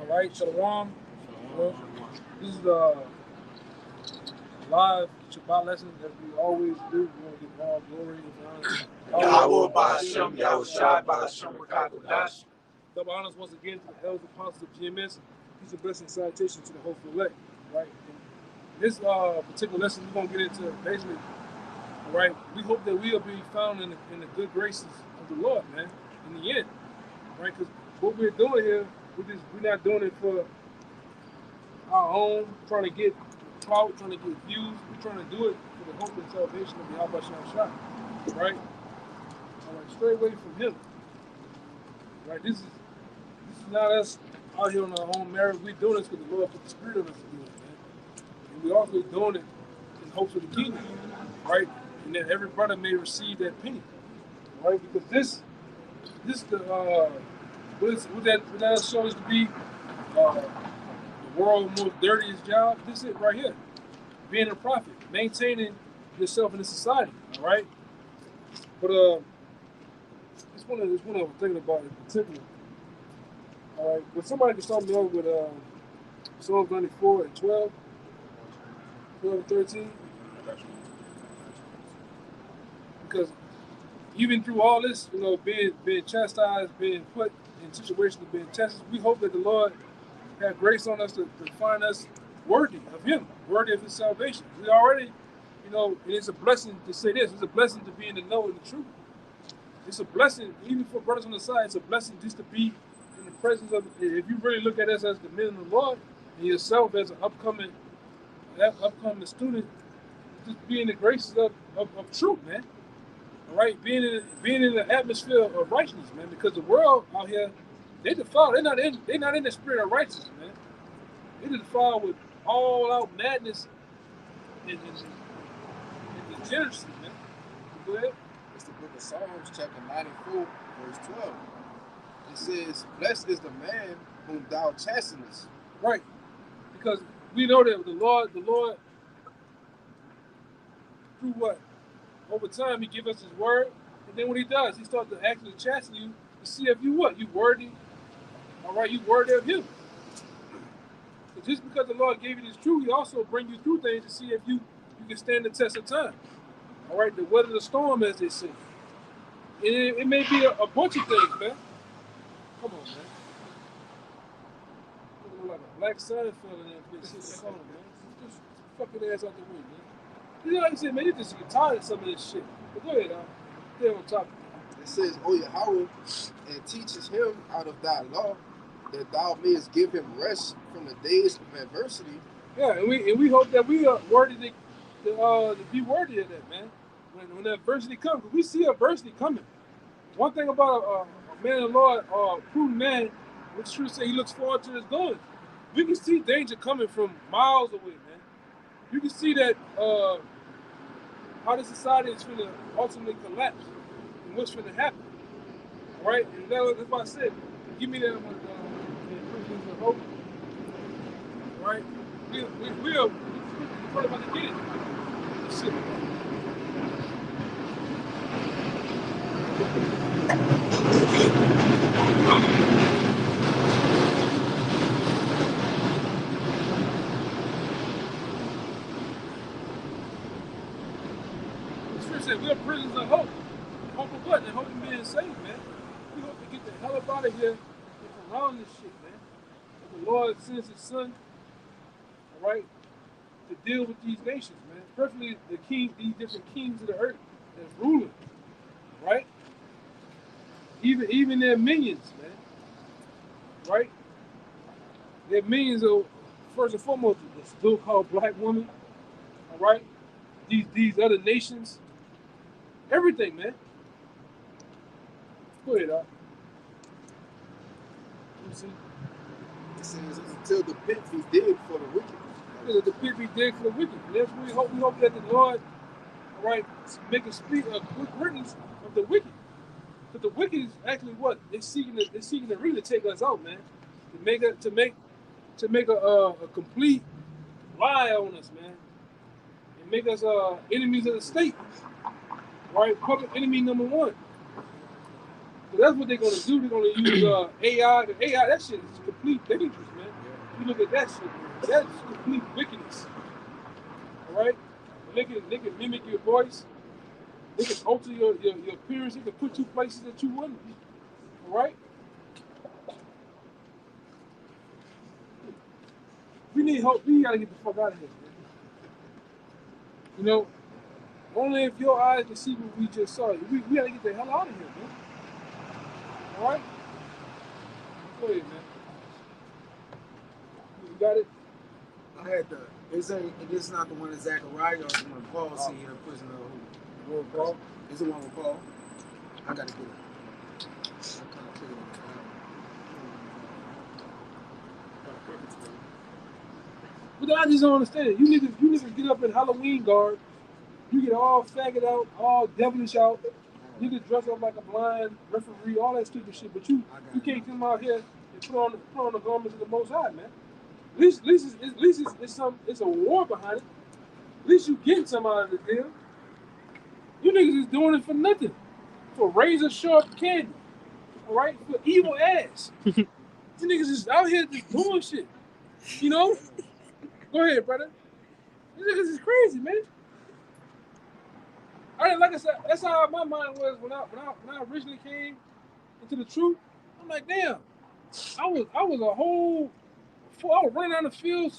All right, Shalom. This is the live Shabbat lesson that we always do. We want to give all glory and honor. Yahweh Ba'ashem, Yahushai Ba'ashem, Rakakodash. Double honors once again to the elders apostles of GMS. Peace and blessing and salutation to the hopeful elect. Right. In this particular lesson, we're gonna get into basically. All right. We hope that we'll be found in the good graces of the Lord, man. In the end, right? Because what we're doing here, we're not doing it for our own, trying to get clout, trying to get views. We're trying to do it for the hope and salvation of the Yahweh Shah. Right? All right, straight away from Him. Right? This is not us out here on our own merit. We're doing this because the Lord put the Spirit on us to do it, man. And we're also doing it in hopes of the kingdom, right? And that every brother may receive that penny, right? Because this what that shows to be the world's most dirtiest job. This is it right here. Being a prophet, maintaining yourself in the society, all right? But this one I was thinking about in particular. All right, but somebody can start me off with Psalm 94 and 12 and 13. Because even through all this, being chastised, being put in situations of being tested, we hope that the Lord have grace on us to find us worthy of Him, worthy of His salvation. We already, and it's a blessing to say this. It's a blessing to be in the know and the truth. It's a blessing, even for brothers on the side, it's a blessing just to be in the presence of, if you really look at us as the men of the Lord, and yourself as an upcoming student, just be in the graces of truth, man. All right, being in the atmosphere of righteousness, man, because the world out here, they defiled. They're not in the spirit of righteousness, man. They defiled with all out madness and degeneracy, man. Go ahead. It's the book of Psalms, chapter 94, verse 12. It says, "Blessed is the man whom thou chastenest." Right, because we know that the Lord, through what? Over time, He gives us His word, and then what He does, He starts to actually chasten you to see if you worthy. All right, you worthy of Him. So just because the Lord gave you this truth, He also bring you through things to see if you can stand the test of time. All right, to weather the storm, as they say. And it may be a bunch of things, man. Come on, man. Looking like a black Seinfeld in that bitch sitting in the corner, man. Just fucking ass out the way, man. Like you said, man, you just get tired of some of this shit. But go ahead, stay on top. It says, "O Yahweh, and teaches him out of thy law, that thou mayest give him rest from the days of adversity." Yeah, and we hope that we are worthy to be worthy of that, man. When adversity comes, because we see adversity coming. One thing about a man of the Lord, a prudent man, which true say he looks forward to his going. We can see danger coming from miles away, man. You can see that how the society is going to ultimately collapse and what's going to happen. All right? And that's why I said, give me that one, Christians of hope. All right? We're probably about to get it. Let's see. We're prisoners of hope. Hope of what? And hope of being saved, man. We hope to get the hell up out of here and from around this shit, man. But the Lord sends His Son, all right, to deal with these nations, man. Especially these different kings of the earth that's ruling, right? Even their minions, man. Right? Their minions are, first and foremost, the still called black woman, all right? These other nations. Everything, man. Go ahead, Doc. It says, "Until the pit be digged for the wicked." Yeah, the pit be digged for the wicked. And that's what we hope that the Lord, all right, make a speak a quick riddance of the wicked. But the wicked is actually what? They're seeking to really take us out, man. To make a complete lie on us, man. And make us enemies of the state. Right? Public enemy number one. So that's what they're gonna do. They're gonna use AI. The AI, that shit is complete dangerous, man. You look at that shit, man. That's complete wickedness. All right, they can mimic your voice. They can alter your appearance. They can put you places that you wouldn't. All right. We need hope. We gotta get the fuck out of here, man. You know, only if your eyes can see what we just saw. We gotta get the hell out of here, man. All right. Go ahead, man. You got it. I had the. This is not the one that Zachariah or the one Paul see here in prison. Who? Paul? Is the one with Paul? I gotta get it. I can't tell you. But I just don't understand it. You niggas get up in Halloween garb. You get all faggot out, all devilish out. You get dressed up like a blind referee, all that stupid shit. But you can't come out here and put on the garments of the Most High, man. At least it's a war behind it. At least you getting some out of the deal. You niggas is doing it for nothing. For razor sharp candy. All right? For evil ass. You niggas is out here just doing shit. You know? Go ahead, brother. These niggas is crazy, man. Like I said, that's how my mind was when I originally came into the truth. I'm like, damn, I was running down the field,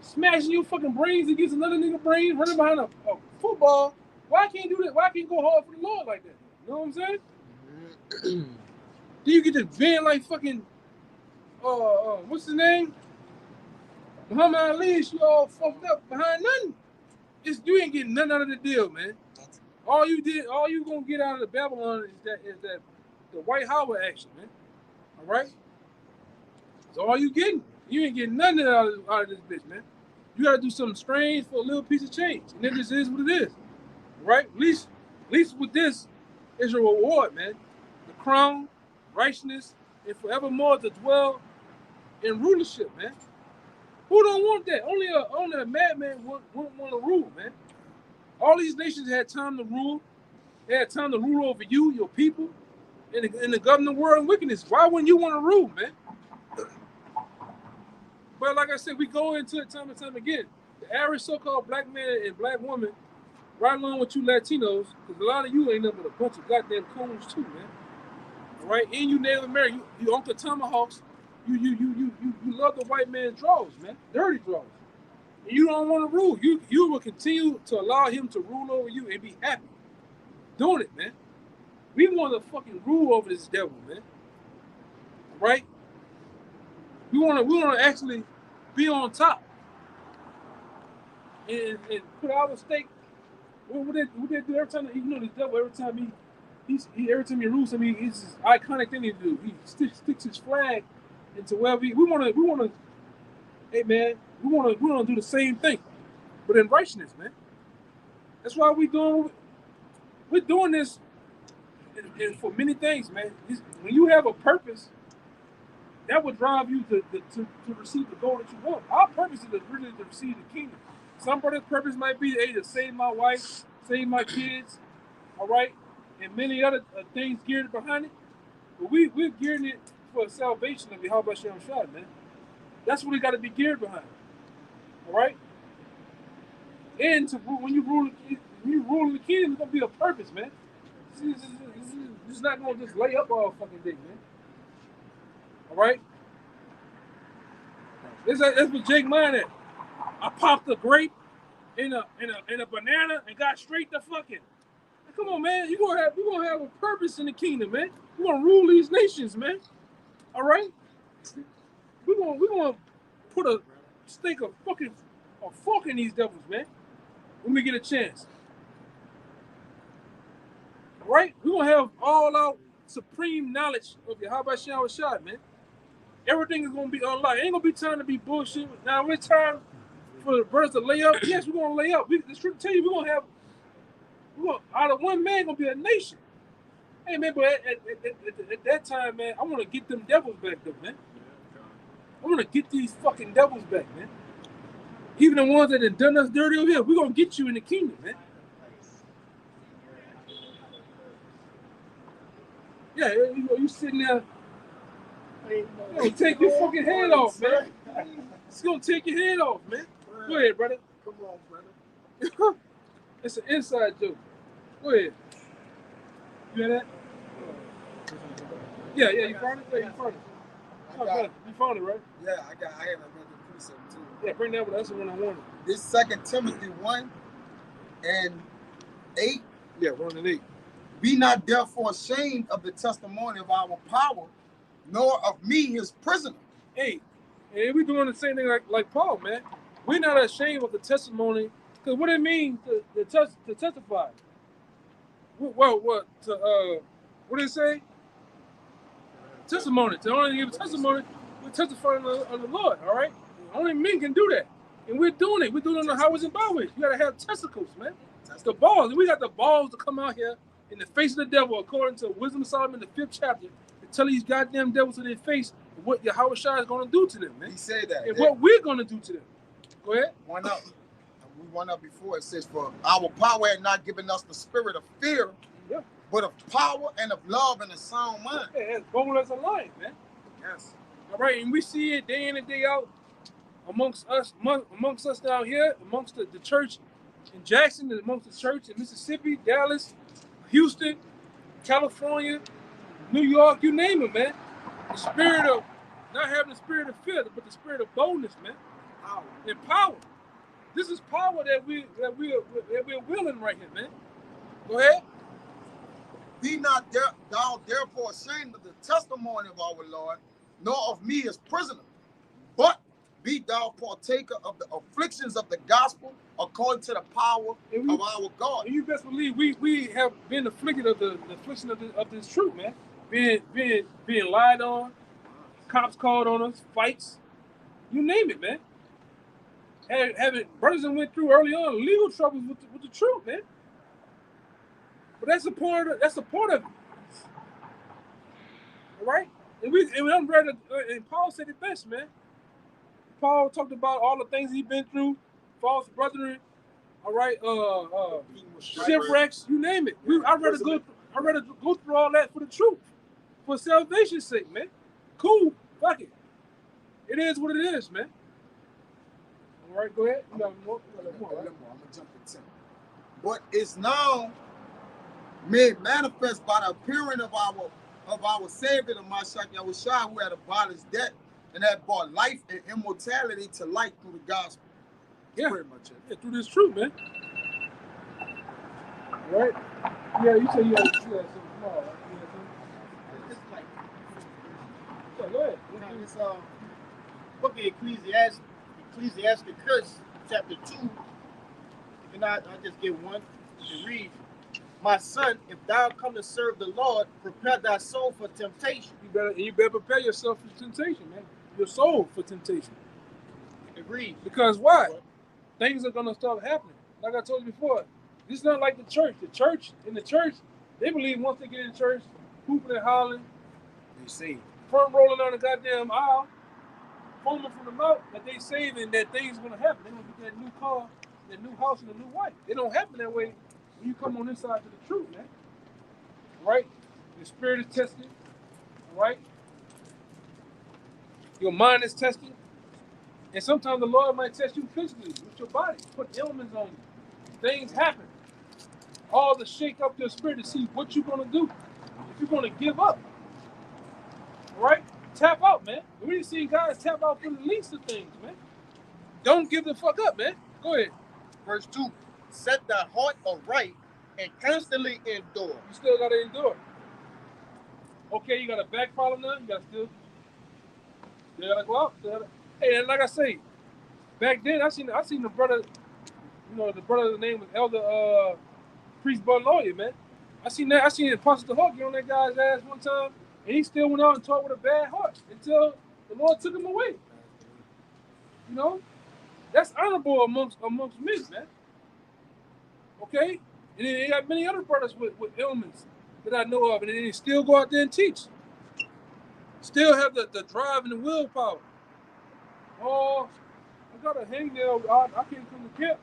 smashing your fucking brains against another nigga brain, running behind a football. Why can't do that? Why can't go hard for the Lord like that? You know what I'm saying? Then you get to bend like fucking what's his name? Muhammad Ali, you all fucked up behind nothing. You ain't getting nothing out of the deal, man. All you gonna get out of the Babylon is that the White Howard action, man. All right. That's all you getting. You ain't getting nothing out of this bitch, man. You gotta do something strange for a little piece of change, and then this is what it is, right? At least with this is your reward, man. The crown, righteousness, and forevermore to dwell in rulership, man. Who don't want that? Only a madman wouldn't want to rule, man. All these nations had time to rule. They had time to rule over you, your people, and the govern the world in wickedness. Why wouldn't you want to rule, man? But like I said, we go into it time and time again. The average so-called black man and black woman, right along with you Latinos, because a lot of you ain't nothing but a bunch of goddamn coons too, man. All right, and you Native American, you Uncle Tomahawks, you love the white man's draws, man, dirty draws. And you don't want to rule. You will continue to allow him to rule over you and be happy doing it, man. We want to fucking rule over this devil, man. All right? We want to actually be on top and put our stake. What they do every time? You know, the devil every time he rules something, it's this iconic thing to do. He sticks his flag into wherever we want to. Hey man, we want to do the same thing, but in righteousness, man. That's why we're doing this, and for many things, man. When you have a purpose, that will drive you to receive the goal that you want. Our purpose is really to receive the kingdom. Somebody's purpose might be to save my wife, save my kids, all right, and many other things geared behind it. But we're gearing it for salvation of Yahweh Shabbat, man. That's what we got to be geared behind. All right? And when you rule in the kingdom, it's going to be a purpose, man. It's not going to just lay up all fucking day, man. All right? That's what Jake mine at. I popped a grape in a banana and got straight to fucking. Come on, man. You're gonna have a purpose in the kingdom, man. We're gonna rule these nations, man. All right? We're gonna put a stake of fucking a fork in these devils, man. When we get a chance. All right? We're gonna have all out supreme knowledge of Yahweh Shah, man. Everything is gonna be unlocked. Ain't gonna be time to be bullshit. Now it's time for the brothers to lay up. Yes, we're gonna lay up. The truth tell you, we're gonna out of one man gonna be a nation. Hey man, but at that time, man, I want to get them devils back, though, man. I want to get these fucking devils back, man. Even the ones that have done us dirty over here, we're gonna get you in the kingdom, man. Yeah, you sitting there. You gonna take your fucking head off, man. It's gonna take your head off, man. Go ahead, brother. Come on, brother. It's an inside joke. Go ahead. You hear that? Yeah, you found it? Yeah, you found it. You found it, right? Yeah, I have another precept too. Yeah, bring that one. That's the one I wanted. This 2 Timothy 1:8. Yeah, 1 and 8. Be not therefore ashamed of the testimony of our power, nor of me his prisoner. Hey, and we doing the same thing like Paul, man. We're not ashamed of the testimony, because what it means to testify. What did it say? Testimony. To only give a testimony, we're testifying of the Lord, all right? Only men can do that. And we're doing it. We're doing it on the highways and byways. You gotta have testicles, man. The balls. We got the balls to come out here in the face of the devil, according to Wisdom of Solomon, the 5th chapter, to tell these goddamn devils in their face what Yahweh Shai is gonna do to them, man. He said that. And what we're gonna do to them. Go ahead. One up. We went up before. It says, for our power had not given us the spirit of fear, but of power and of love and a sound mind. Yeah, it's bold as a lion, man. Yes. All right, and we see it day in and day out amongst us down here, amongst the church in Jackson, and amongst the church in Mississippi, Dallas, Houston, California, New York, you name it, man. The spirit of not having the spirit of fear, but the spirit of boldness, man. Power. And power. This is power that we're willing right here, man. Go ahead. Be not thou therefore ashamed of the testimony of our Lord, nor of me as prisoner, but be thou partaker of the afflictions of the gospel according to the power of our God. And you best believe we have been afflicted of the affliction of this truth, man. Being lied on, cops called on us, fights, you name it, man. Having brothers that went through early on legal troubles with the truth, man. But that's a part of it. All right? And Paul said it best, man. Paul talked about all the things he's been through, false brethren, all right, shipwrecks, you name it. I'd rather go through all that for the truth, for salvation's sake, man. Cool, fuck it. It is what it is, man. All right, go ahead. You got more. I'm gonna jump to 10. But it's now made manifest by the appearing of our Savior, the Mashiach Yahushua, who had abolished death and had brought life and immortality to light through the gospel. Yeah, pretty much it. Yeah, through this truth, man. All right? Yeah, you said you had something tomorrow, right? It's like, Yeah, go ahead. this book of Ecclesiasticus, chapter 2. And I just get one to read. My son, if thou come to serve the Lord, prepare thy soul for temptation. You better prepare yourself for temptation, man. Your soul for temptation. Agreed. Because why? Things are gonna start happening. Like I told you before, this is not like the church. In the church, they believe once they get in church, hooping and hollering, They say front rolling down the goddamn aisle, foaming from the mouth, that they saving that things gonna happen. They're gonna get that new car, that new house, and a new wife. It don't happen that way when you come on this side to the truth, man. Right? Your spirit is tested. All right? Your mind is tested. And sometimes the Lord might test you physically with your body, put ailments on you. Things happen. All to shake up your spirit to see what you're going to do. If you're going to give up. All right? Tap out, man. We didn't see guys tap out for the least of things, man. Don't give the fuck up, man. Go ahead. Verse 2. Set thy heart aright and constantly endure. You still got to endure. Okay, you got a back problem now. You got to still got to go out. Hey, and like I say, back then I seen the brother, the brother's name was Elder Priest Bud Lawyer, man. I seen Apostle the Hawk get on that guy's ass one time, and he still went out and talked with a bad heart until the Lord took him away. That's honorable amongst men, man. Okay? And then you got many other brothers with ailments that I know of, and they still go out there and teach. Still have the drive and the willpower. Oh, I got a hangnail. I can't come to camp.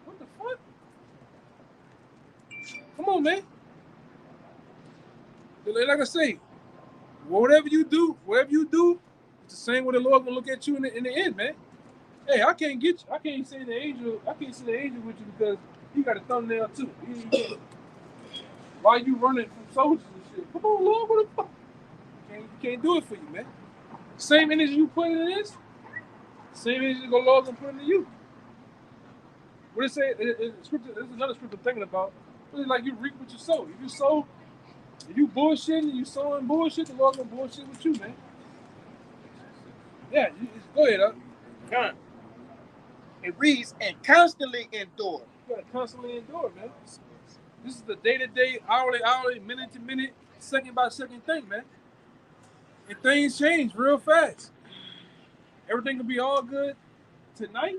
What the fuck? Come on, man. Like I say, whatever you do, it's the same way the Lord gonna look at you in the end, man. Hey, I can't get you. I can't send the angel. I can't send the angel with you because he got a thumbnail too. Why you running from soldiers and shit? Come on, Lord, what the fuck? You can't do it for you, man. Same energy you put into this, same energy the Lord gonna put into you. What it say? Scripture. There's another scripture I'm thinking about. It's like you reap what you sow. If you bullshitting, you sowing bullshit, the Lord gonna bullshit with you, man. Yeah, go ahead, Come. It reads, and constantly endure. You gotta constantly endure, man. This is the day-to-day, hourly, minute-to-minute, second-by-second thing, man. And things change real fast. Everything will be all good tonight,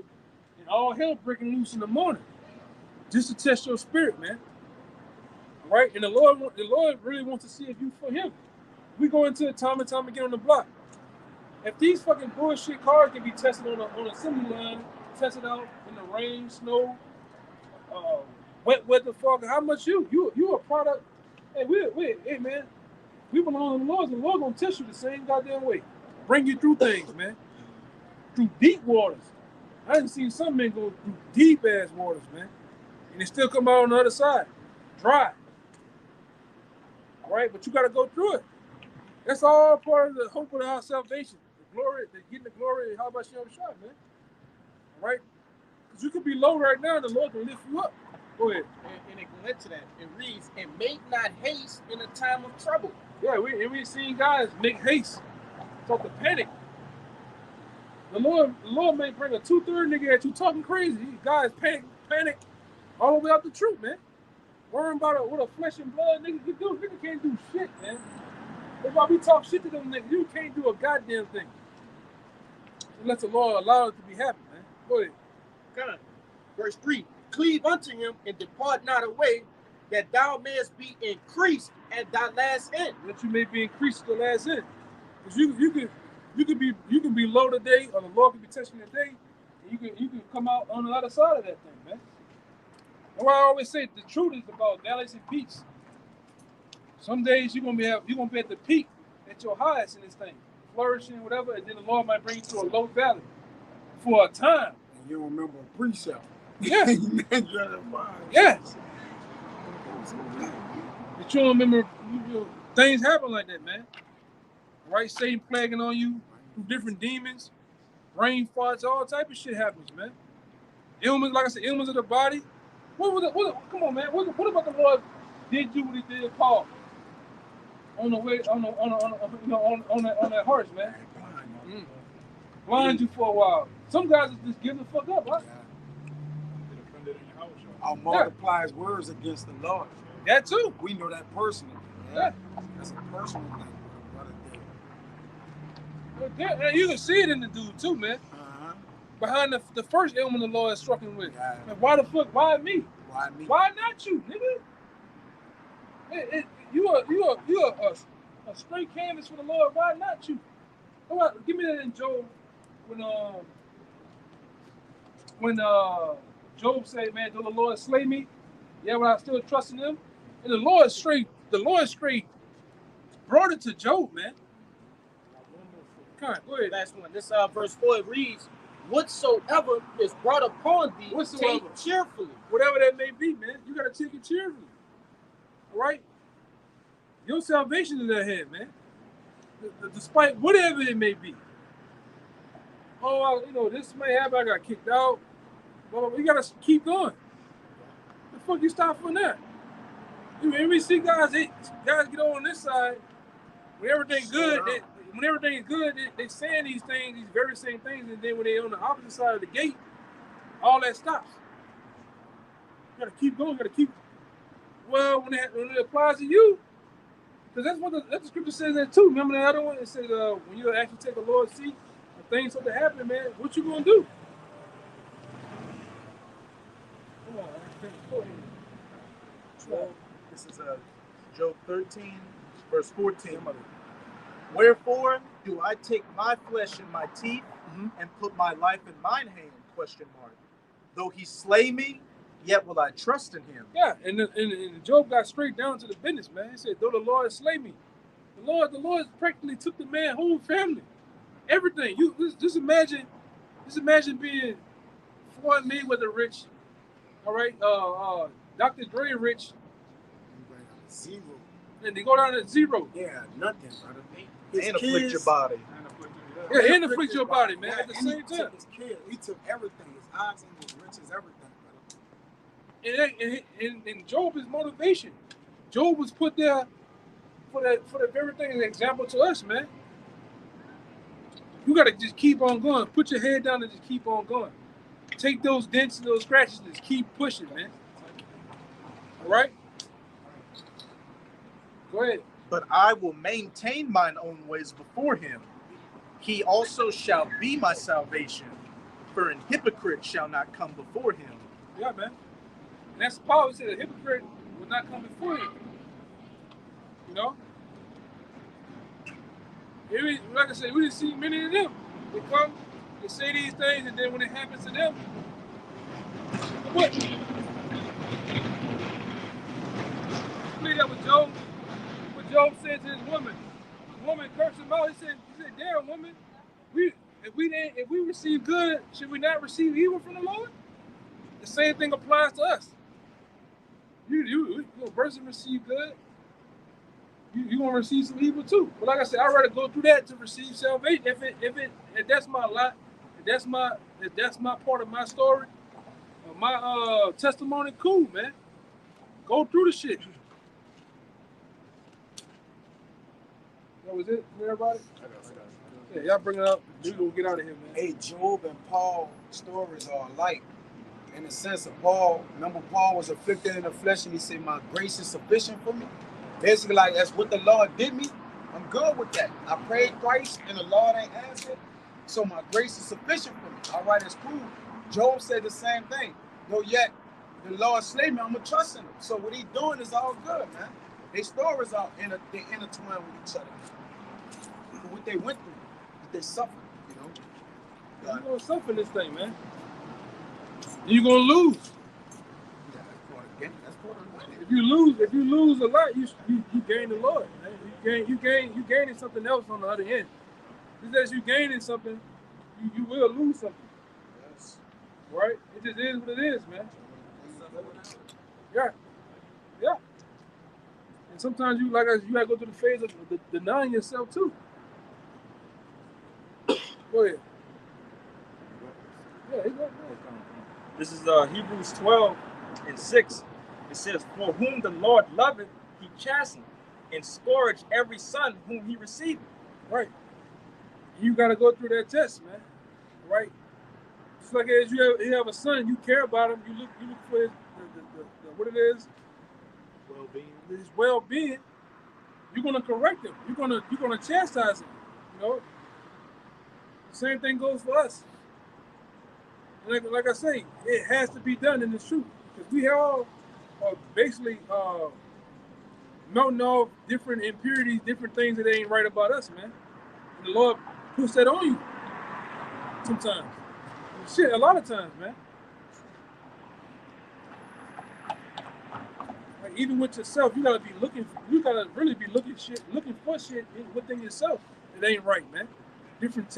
and all hell breaking loose in the morning, just to test your spirit, man. All right, and the Lord really wants to see if you for Him. We go into it time and time again on the block. If these fucking bullshit cars can be tested on an assembly line, tested out in the rain, snow, wet weather, fog, how much you a product? Hey, hey man, we belong to the Lord, and the Lord gonna test you the same goddamn way. Bring you through things, man. Through deep waters. I done seen some men go through deep ass waters, man. And they still come out on the other side. Dry. All right, but you gotta go through it. That's all part of the hope of our salvation. The glory, getting the glory, how about Shabbat, man? All right? Because you could be low right now, and the Lord can lift you up. Go ahead. And it go into that. It reads, and make not haste in a time of trouble. Yeah, we seen guys make haste. Talk to panic. The Lord may bring a 2/3 nigga at you talking crazy. Guys panic all the way out the truth, man. Worrying about what a flesh and blood nigga can do. Nigga can't do shit, man. That's why we talk shit to them niggas. You can't do a goddamn thing. Unless the Lord allow it to be happen, man. Go ahead. God. Verse 3, cleave unto him and depart not away, that thou mayest be increased at thy last end. That you may be increased to the last end. Because you can be low today, or the Lord can be testing today, and you can come out on the other side of that thing, man. That's why I always say the truth is about valleys and peaks. Some days you're gonna be at the peak, at your highest in this thing, flourishing, whatever, and then the Lord might bring you to a low valley for a time. And you don't remember a precept. Yeah. Yes. But you don't remember, things happen like that, man. Right? Satan plaguing on you, different demons, brain farts, all type of shit happens, man. Ailments, like I said, ailments of the body. Come on, man. What about the Lord did you what He did Paul on the way on that horse, man? Blind you for a while. Some guys just give the fuck up, huh? I'll multiply His words against the Lord. That too. We know that personally. Yeah. That's a personal thing. Well, you can see it in the dude too, man. Behind the first ailment the Lord struck him with. Yeah. Like, why the fuck? Why me? Why me? Why not you, nigga? You are a straight canvas for the Lord. Why not you? Give me that in Job when Job said, "Man, do the Lord slay me? Yeah, but I still trust in Him." And the Lord straight brought it to Job, man. Come on, go ahead. Last one. This verse 4 it reads, whatsoever is brought upon thee, take cheerfully. Whatever that may be, man, you gotta take it cheerfully. All right? Your salvation is ahead, man. Despite whatever it may be. Oh, this may happen. I got kicked out. Well, we gotta keep going. The fuck you stop for that? When we see guys get over on this side, when everything's good, they saying these very same things, and then when they're on the opposite side of the gate, all that stops. You gotta keep going. You gotta keep. Well, when it applies to you, because that's what the scripture says that too. Remember the other one? It says when you actually take the Lord's seat, and things start to happen, man. What you gonna do? Come on, go ahead. This is Job 13, verse 14. Wherefore do I take my flesh in my teeth and put my life in mine hand? ? Though he slay me, yet will I trust in him. Yeah, and Job got straight down to the business, man. He said, though the Lord slay me, the Lord practically took the man's whole family, everything. You just imagine being Floyd Mayweather rich, all right, Dr. Dre rich, Zero. and they go down to zero. Yeah, nothing, brother. And afflict your body. Yeah, and afflict your body, man, at the And same he time. took his kids. He took everything. His eyes and his riches, everything, brother. And Job is motivation. Job was put there for that very thing, an example to us, man. You gotta just keep on going. Put your head down and just keep on going. Take those dents and those scratches and just keep pushing, man. All right? Go ahead. But I will maintain mine own ways before him. He also shall be my salvation, for an hypocrite shall not come before him. Yeah, man. And that's Paul said, a hypocrite will not come before him. You know? Like I said, we didn't see many of them. They come, they say these things, and then when it happens to them, what? I believe that was Job. What Job said to his woman. The woman cursed him out. He said, damn woman, if we receive good, should we not receive evil from the Lord? The same thing applies to us. You a person receive good, you gonna receive some evil too. But like I said, I'd rather go through that to receive salvation. If that's my lot, if that's my part of my story, my testimony, cool, man. Go through the shit. That was it for everybody? Yeah, y'all bring it up. We gonna get out of here, man. Hey, Job and Paul stories are alike. In the sense of Paul, remember Paul was afflicted in the flesh and he said, my grace is sufficient for me. Basically, like, that's what the Lord did me. I'm good with that. I prayed twice and the Lord ain't answered. So my grace is sufficient for me. All right, it's cool. Job said the same thing. Though yet the Lord slay me, I'm going to trust in him. So what he's doing is all good, man. Their stories are they intertwined with each other. For what they went through, what they suffered, you know. You're going to suffer this thing, man. You're going to lose. If you lose a lot, you gain the Lord. Man. You gaining something else on the other end. Just as you gaining something, you will lose something. Yes. Right? It just is what it is, man. Yeah. And sometimes you gotta go through the phase of denying yourself too. Go ahead. Yeah, This is Hebrews 12:6. It says, for whom the Lord loveth, he chasteneth, and scourge every son whom he receiveth. Right. You got to go through that test, man. Right. It's like as you have a son, you care about him. You look for his the what it is. Well-being. His well-being. You're gonna correct him. You're gonna chastise him. You know. The same thing goes for us. Like I say, it has to be done in the truth because we all are basically melting off different impurities, different things that ain't right about us, man. And the Lord puts that on you sometimes. Shit, a lot of times, man. Like even with yourself, you gotta really be looking for shit within yourself that ain't right, man. Different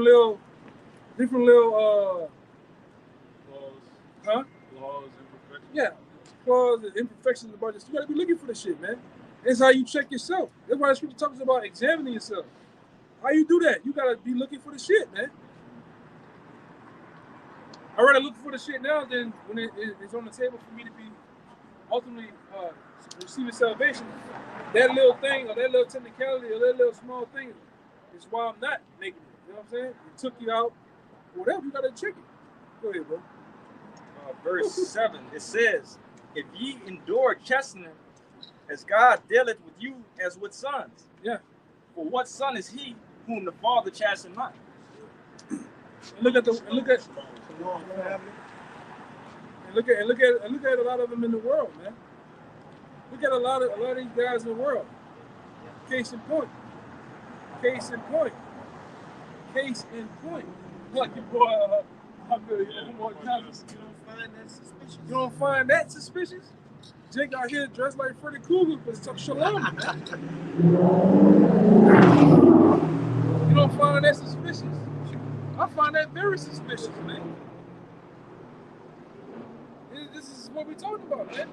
little Flaws, imperfections. Yeah, flaws and imperfections about this. You gotta be looking for the shit, man. That's how you check yourself. That's why the scripture talks about examining yourself. How you do that? You gotta be looking for the shit, man. I'd rather look for the shit now than when it's on the table for me to be ultimately receiving salvation. That little thing or that little technicality or that little small thing is why I'm not making it. You know what I'm saying? It took you out, whatever. You gotta check it. Go ahead, bro. Verse 7, it says, if ye endure chastening, as God dealeth with you as with sons. Yeah. For what son is he whom the Father chasteneth not? And look at a lot of them in the world, man. Look at a lot of these guys in the world. Case in point. Like your boy, I'm good. You know, more times. find that suspicious. You don't find that suspicious? Jake out here dressed like Freddy Krueger, but it's shalom, man. You don't find that suspicious? I find that very suspicious, man. This is what we're talking about, man.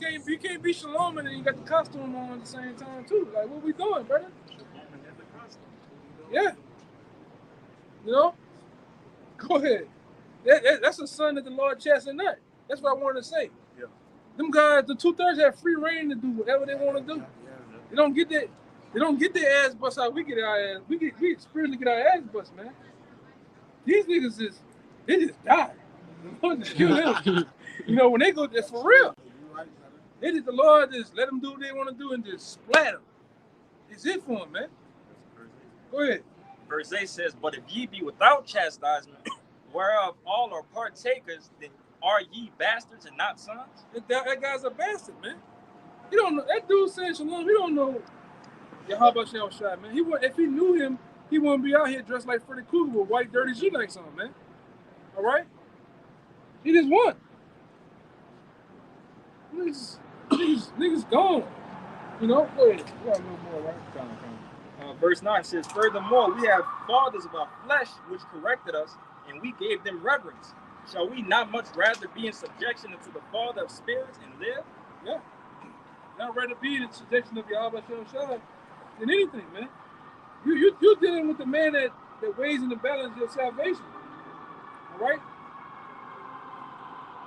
You can't be shalom and then you got the costume on at the same time too. Like, what we doing, brother? Yeah. You know? Go ahead. That's a son that the Lord chastened not. That's what I wanted to say. Yeah. Them guys, the 2/3 have free reign to do whatever they want to do. They don't get that. They don't get their ass bust out. We get our ass. We spiritually get our ass bust, man. These niggas they just die. Just kill them. You know, when they go there for real. They just, the Lord just let them do what they want to do and just splat them. It's it for them, man. Go ahead. Verse 8 says, but if ye be without chastisement, whereof all are partakers, then are ye bastards and not sons? That guy's a bastard, man. You don't know. That dude saying shalom, he don't know Yahweh Shah Shai, man. If he knew him, he wouldn't be out here dressed like Freddy Krueger with white dirty G-Nikes on, man. All right? He just won. Niggas gone. You know? Go ahead. You got a little more, right? Verse 9 says, furthermore, we have fathers of our flesh which corrected us, and we gave them reverence. Shall we not much rather be in subjection unto the Father of spirits and live? Yeah. Not rather be in subjection of Yahweh Shai than anything, man. You're dealing with the man that weighs in the balance your salvation. All right?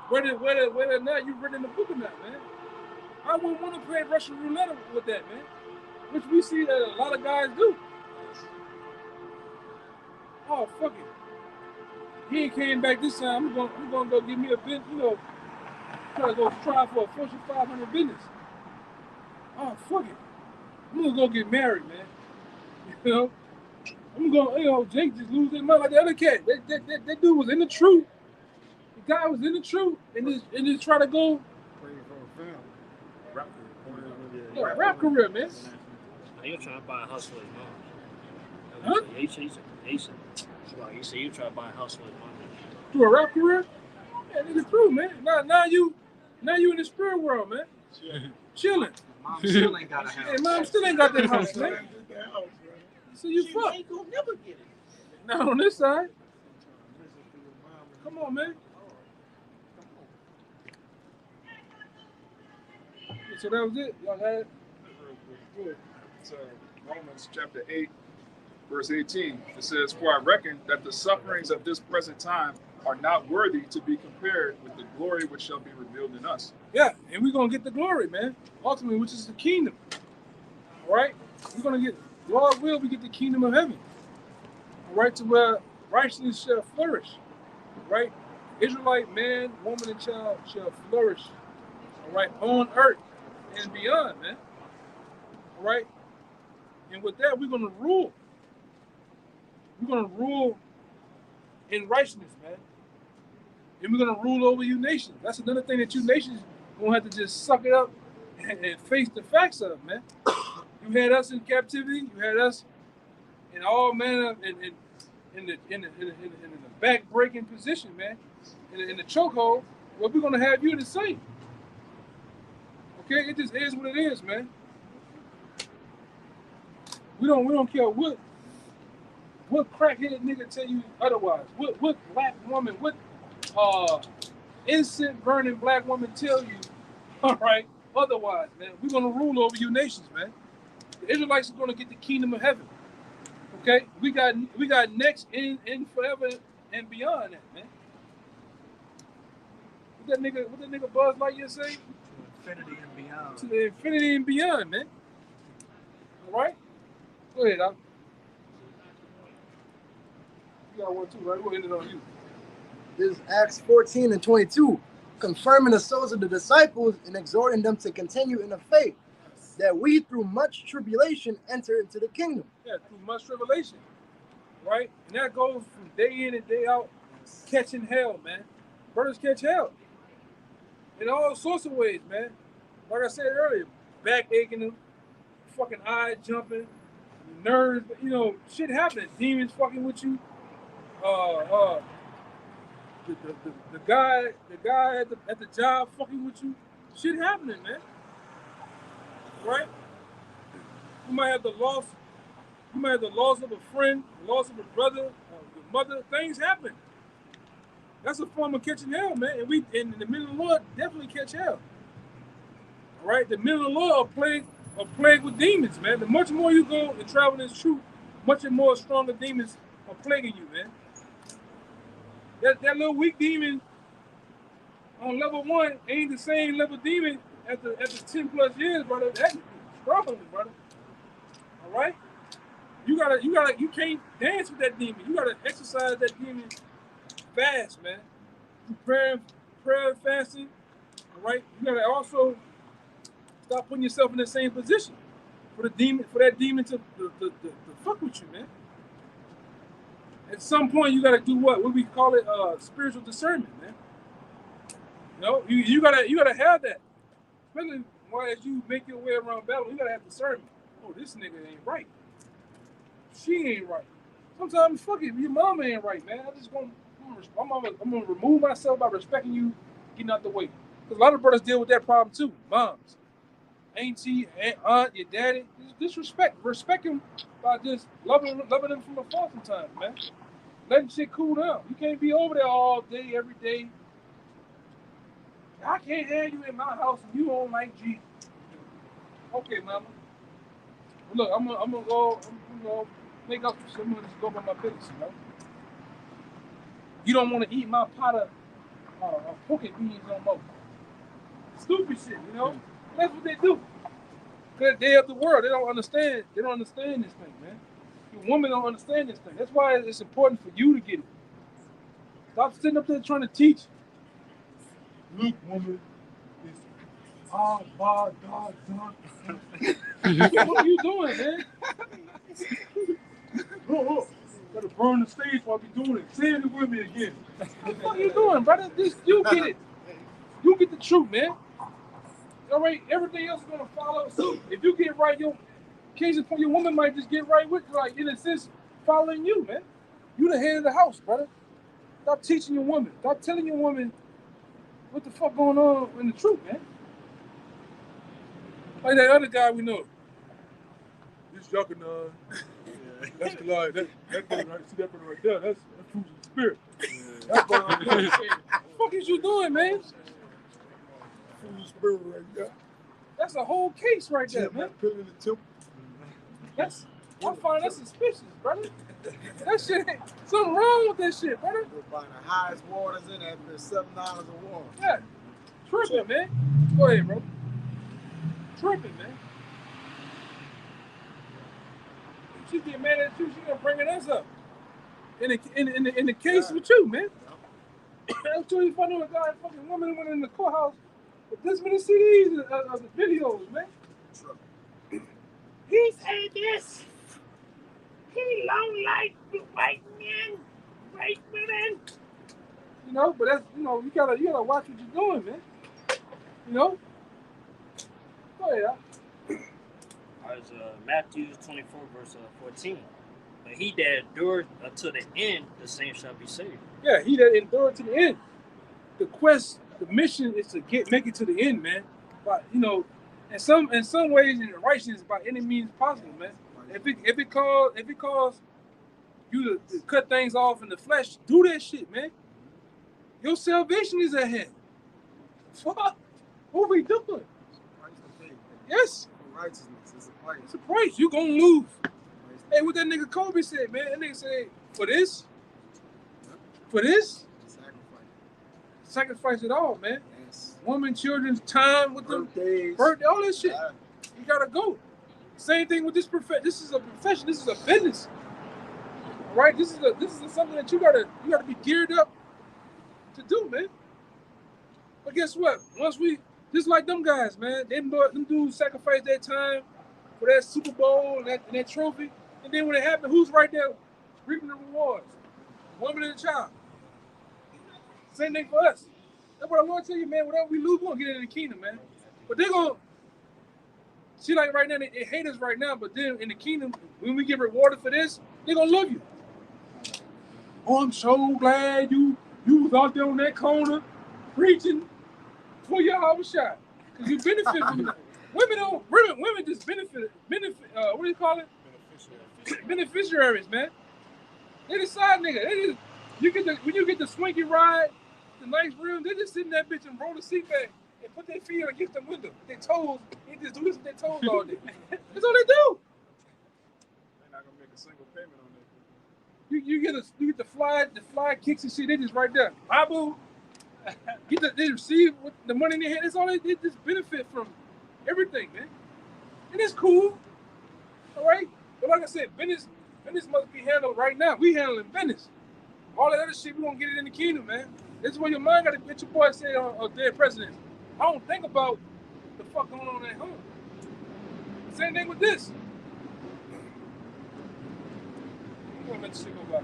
Whether or not you've written the book or not, man. I wouldn't want to play Russian roulette with that, man. Which we see that a lot of guys do. Oh, fuck it. He ain't came back this time. I'm gonna go give me a bit, you know, try to go try for a Fortune 500 business. Oh, fuck it. I'm gonna go get married, man. You know? I'm gonna, you know, Jake just lose his mind like the other cat. That dude was in the truth. The guy was in the truth and just try to go. Rap career, man. You trying to buy a house for his mom. Huh? Yeah, you said you trying to buy a house for his mom. Through a rap career? Yeah, nigga, through, man. Now you in the spirit world, man. Chilling. Mom still ain't got a house. Hey, mom still ain't got that house, man. So you fuck. ain't gonna never get it. Not on this side. Come on, man. So that was it. Y'all had it? It's Romans chapter 8, verse 18. It says, for I reckon that the sufferings of this present time are not worthy to be compared with the glory which shall be revealed in us. Yeah, and we're going to get the glory, man. Ultimately, which is the kingdom. All right? We're going to get, Lord will, we get the kingdom of heaven. All right? To where righteousness shall flourish. Right? Israelite man, woman, and child shall flourish. All right? On earth and beyond, man. All right? And with that, we're going to rule. We're going to rule in righteousness, man. And we're going to rule over you nations. That's another thing that you nations going to have to just suck it up and face the facts of, man. You had us in captivity. You had us in all manner in the back-breaking position, man. In the chokehold. Well, we're going to have you the same. Okay? It just is what it is, man. We don't care what crackhead nigga tell you otherwise. What black woman, what incense burning black woman tell you, all right, otherwise, man. We're gonna rule over you nations, man. The Israelites are gonna get the kingdom of heaven. Okay? We got next in forever and beyond that, man. What that nigga Buzz Lightyear say? To infinity and beyond. To the infinity and beyond, man. All right? Go ahead, Al. You got one too, right? We'll end it on you. This is Acts 14 and 22, confirming the souls of the disciples and exhorting them to continue in the faith, that we through much tribulation enter into the kingdom. Yeah, through much tribulation, right? And that goes from day in and day out, catching hell, man. Brothers catch hell in all sorts of ways, man. Like I said earlier, back aching them, fucking eye jumping, nerves, you know, shit happening. Demons fucking with you. the guy at the job fucking with you, shit happening, man. Right? You might have the loss of a friend, the loss of a brother, your mother. Things happen. That's a form of catching hell, man. And in the men of the Lord definitely catch hell. All right? The men of the Lord are plagued with demons, man. The much more you go and travel in this truth, much more stronger demons are plaguing you, man. That little weak demon on level 1 ain't the same level demon after 10 plus years, brother. That's strong, brother. All right? You can't dance with that demon. You gotta exercise that demon fast, man. Prayer and fasting. All right? You gotta also stop putting yourself in the same position for that demon to fuck with you, man. At some point, you gotta do what we call it, spiritual discernment, man. You know, you gotta have that. Especially as you make your way around battle, you gotta have discernment. Oh, this nigga ain't right. She ain't right. Sometimes, fuck it, your mama ain't right, man. I'm gonna remove myself by respecting you, getting out the way. Because a lot of brothers deal with that problem too. Moms, auntie, aunt, your daddy. Disrespect. Respect them by just loving them from afar sometimes, man. Letting shit cool down. You can't be over there all day, every day. I can't have you in my house and you don't like G. Okay, mama. Look, I'm gonna go make up for some of this, go by my business, you know. You don't want to eat my pot of poke beans no more. Stupid shit, you know. That's what they do. Cause they of the world, they don't understand. They don't understand this thing, man. You women don't understand this thing. That's why it's important for you to get it. Stop sitting up there trying to teach. Look, woman, it's God. What are you doing, man? Oh, gotta burn the stage while we doing it. Say it with me again. What are you doing, brother? You get it. You get the truth, man. All right, everything else is gonna follow suit. If you get right, your woman might just get right with you, like in a sense, following you, man. You the head of the house, brother. Stop teaching your woman. Stop telling your woman what the fuck going on in the truth, man. Like that other guy we know. This Yuckanon. That's the lie. That brother right, see that brother right there. That's fruit of the spirit. Yeah. That brother right there. What the fuck is you doing, man? Fruit of the spirit right there. That's a whole case right there, man. Pilling the temple. I find that suspicious, brother. That shit ain't something wrong with that shit, brother. We're buying the highest waters in there for $7 a water. Yeah. Tripping, man. Go ahead, bro. Tripping, man. If she get mad at you, she gonna bring us up. In the case with you, man. That's too funny when a guy fucking woman went in the courthouse with this many CDs of the videos, man. He said this. He don't like the white women. You know, but that's you gotta watch what you're doing, man. You know? Go ahead. It's Matthew 24, verse 14. But he that endureth unto the end, the same shall be saved. Yeah, he that endured to the end. The mission is to make it to the end, man. But in some ways, in the righteousness, by any means possible, man. If it calls you to cut things off in the flesh, do that shit, man. Your salvation is at hand. Fuck, what we doing? Yes. Righteousness is a price. It's a price. You gonna lose. Hey, what that nigga Kobe said, man. That nigga said, for this, sacrifice it all, man. Yes. Women, children's time with them, birthday, all that shit. Yeah. You gotta go. Same thing with this profession. This is a profession. This is a business. All right. This is something that you gotta be geared up to do, man. But guess what? Once we just like them guys, man, them dudes sacrifice their time for that Super Bowl and that trophy, and then when it happened, who's right there reaping the rewards? The woman and the child. Same thing for us. That's what the Lord tell you, man. Whatever we lose, we're gonna get into the kingdom, man. But they're gonna see, like right now, they hate us right now, but then in the kingdom, when we get rewarded for this, they're gonna love you. Oh, I'm so glad you was out there on that corner preaching for your house shot. Because you benefit from that. Women just benefit, what do you call it? Beneficiaries, man. They the side nigga. When you get the swanky ride, the nice room, they just sit in that bitch and roll the seat back and put their feet against the window. Their toes, they just do this with their toes all day. That's all they do. They're not gonna make a single payment on that. You get the fly kicks and shit. They just right there. Babu, they receive the money in their hand. That's all they just benefit from everything, man. And it's cool, all right. But like I said, business must be handled right now. We handling business. All that other shit, we gonna get it in the kingdom, man. This is where your mind gotta get your boy say on dead presidents. I don't think about the fuck going on at home. Same thing with this. I'm gonna let this shit go by.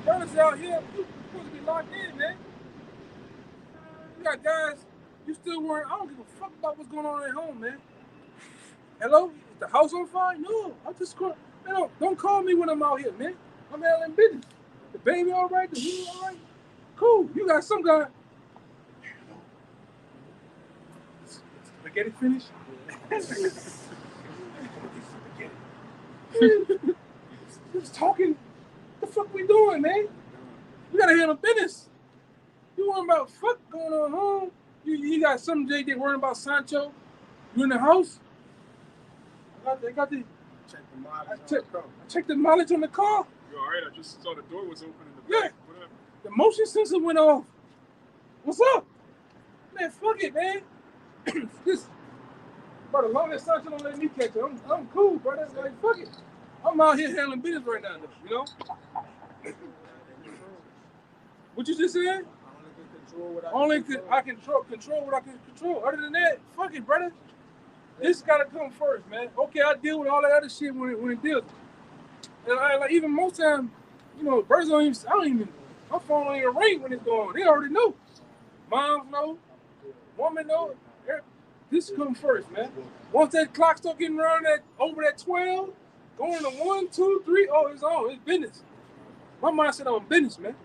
Brothers out here, you supposed to be locked in, man. You got guys, you still worrying. I don't give a fuck about what's going on at home, man. Hello? Is the house on fire? No, I'm just going. Man, don't call me when I'm out here, man. I'm handling business. The baby all right? The woman all right? Cool. You got some guy. Spaghetti finished? Just talking. What the fuck we doing, man? We gotta handle business. You worrying about fuck going on home? You got some JD worrying about Sancho? You in the house? I got the Check the mileage. I checked the mileage on the car. You all right? I just saw the door was open in the back. Yeah. What happened? The motion sensor went off. What's up? Man, fuck it, man. This, brother, long as Sancho don't let me catch it, I'm cool, brother. Like, fuck it. I'm out here handling business right now, you know? What you just said? I can control what I can control. Other than that, fuck it, brother. This gotta come first, man. Okay, I deal with all that other shit when it deals. And I like even most time, you know, birds don't even. My phone don't even ring when it's going on. They already know. Moms know, woman know. This come first, man. Once that clock start getting around over that 12, going to 1, 2, 3, oh, it's on. It's business. My mind said I'm business, man.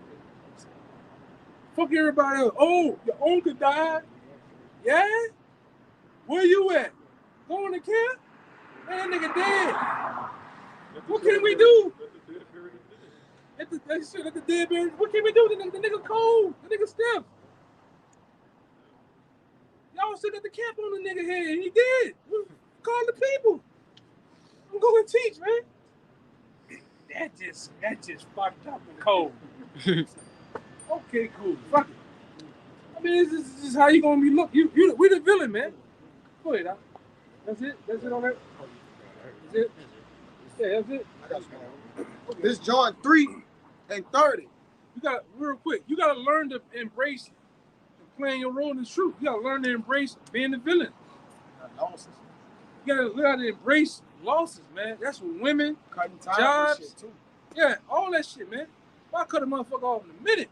Fuck everybody else. Oh, your uncle died? Yeah? Where you at? Going to camp? Man, that nigga dead. What can we do? Let the dead bury. What can we do? The nigga cold. The nigga stiff. Y'all still got the cap on the nigga head. He did. Call the people. I'm going to teach, man. That just fucked up and cold. Okay, cool. Fuck it. I mean, this is how you gonna be look. We the villain, man. Go ahead, That's it. That's it on that. That's it. Yeah, that's it. Okay. This John 3:30. You got real quick. You gotta learn to embrace playing your role in the truth. You gotta learn to embrace being the villain. Losses. You gotta learn to embrace losses, man. That's what women, Cutting time jobs, and shit too. yeah, all that shit, man. I cut a motherfucker off in a minute.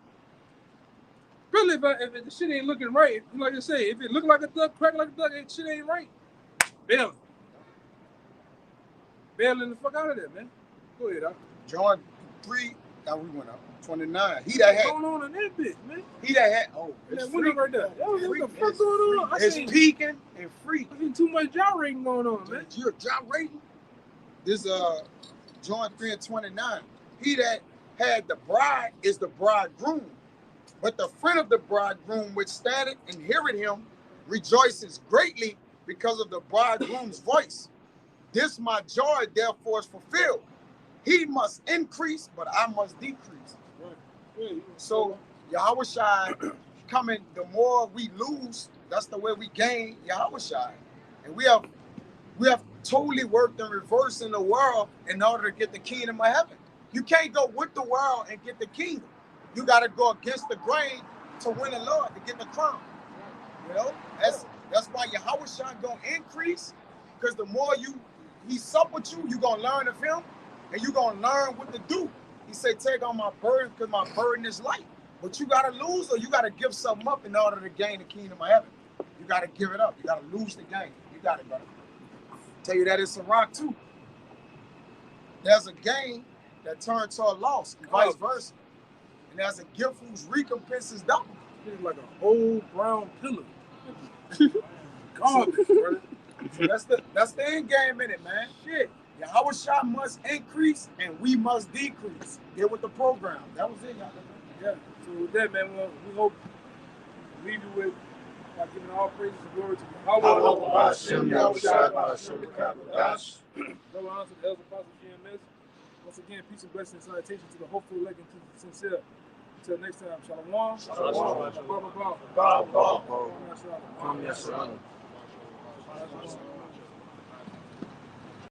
Really, if the shit ain't looking right, like I say, if it look like a duck, crack like a duck, and shit ain't right, bail. Bailing the fuck out of there, man. Go ahead, John 3, now we went up. 29. He that had. What's going on in that bitch, man? He that had. Oh, it's that window right there. What the fuck going on? It's peaking and freaking. I see too much gyrating going on, man. You're gyrating. This John 3:29. He that had the bride is the bridegroom. But the friend of the bridegroom which standeth and heareth him rejoices greatly because of the bridegroom's voice. This my joy therefore is fulfilled. He must increase, but I must decrease. Right. So Yahushua coming, the more we lose, that's the way we gain Yahushua. And we have totally worked in reverse in the world in order to get the kingdom of heaven. You can't go with the world and get the kingdom. You got to go against the grain to win the Lord, to get the crown. You know, that's why Yahushua gonna increase, because the more he sup with you, you're gonna learn of him, and you're gonna learn what to do. He said, take on my burden because my burden is light. But you got to lose or you got to give something up in order to gain the kingdom of heaven. You got to give it up. You got to lose the game. You got it, brother. Tell you that it's a rock too. There's a gain that turns to a loss, and vice versa. And there's a gift whose recompense is double. It's like a old brown pillar. Garbage, brother. So that's the end game in it, man. Shit. Yahweh Shah must increase and we must decrease. Get with the program. That was it, y'all. Yeah. So with that, man, we hope to leave you with by giving all praises and glory to Yahweh. Double honor to the Elder Apostle GMS. Once again, peace and blessings and salutation to the hopeful elect and to the sincere. Until next time, Shalom. Shalom. Shalom.